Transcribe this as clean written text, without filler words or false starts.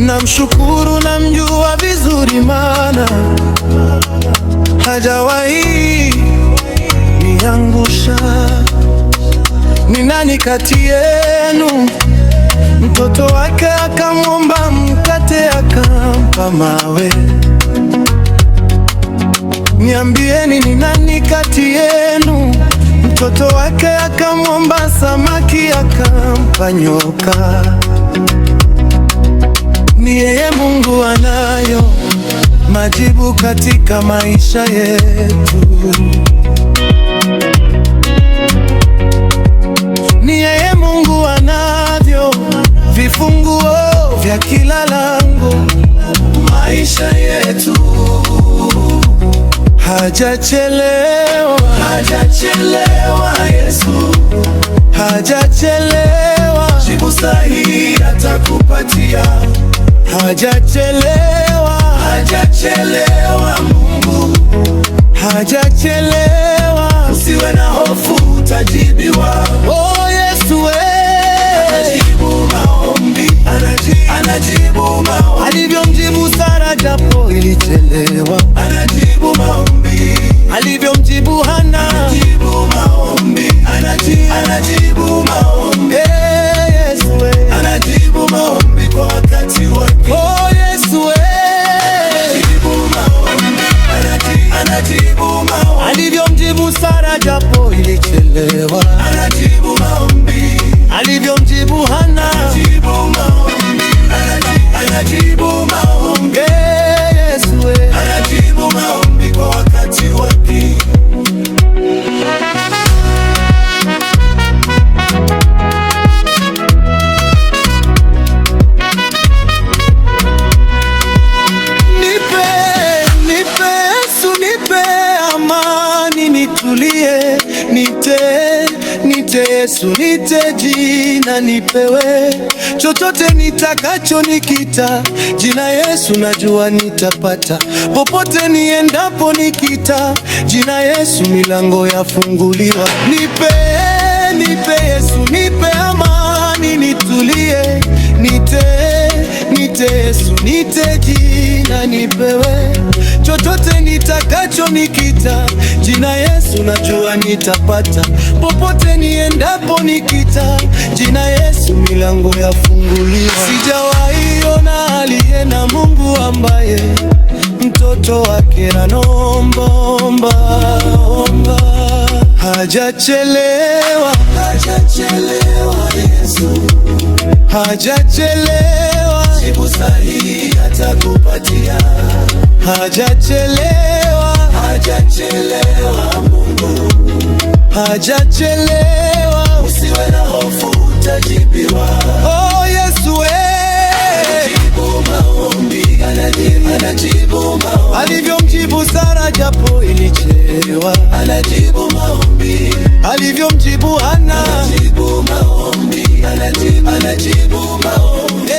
Namshukuru, namjua vizuri, maana hajawahi niangusha. Ni nani kati yenu mtoto wake akamwomba mkate akampa mawe? Niambieni, ni nani kati yenu mtoto wake akamwomba samaki akampa nyoka? Ni yeye Mungu anayo majibu katika maisha yetu. Ni yeye Mungu anavyo vifunguo vya kila lango maisha yetu. Hajachelewa, hajachelewa Yesu, hajachelewa. Jibu sahihi atakupatia. Hajachelewa, hajachelewa Mungu, hajachelewa. Usiwe na hofu, utajibiwa. Oh Yesu, anajibu maombi, anajibu maombi. Alivyomjibu Sara japo ilichelewa, anajibu maombi. Alivyomjibu Hana, anajibu maombi, anajibu maombi. Yesu, anajibu maombi kwa wakati wake. Oh Yesu, anajibu maombi, anajibu maombi. Alivyomjibu Sara japo ilichelewa, anajibu maombi. Alivyomjibu Hana, anajibu maombi, anajibu maombi. Yesu, anajibu maombi kwa wakati wake. Nitulie, nite Yesu, nite jina nipewe, chochote nitakacho nikita jina Yesu najua nitapata. Popote niendapo nikita jina Yesu milango yafunguliwa. Nipe Yesu, nipe amani, nitulie, nite Yesu, nite jina nipewe, chochote nitakacho nikita jina Yesu najua nitapata. Popote niendapo nikita jina Yesu milango yafunguliwa. Sijawahi ona aliye na Mungu ambaye mtoto wake anaomba. Hajachelewa, hajachelewa Yesu, hajachelewa. Jibu sahihi atakupatia. Hajachelewa, hajachelewa Mungu, hajachelewa. Usiwe na hofu, utajibiwa. Oh Yesu, anajibu maombi, anajibu maombi. Alivyomjibu Sara japo ilichelewa, anajibu maombi. Alivyomjibu Hana, anajibu maombi, anajibu maombi.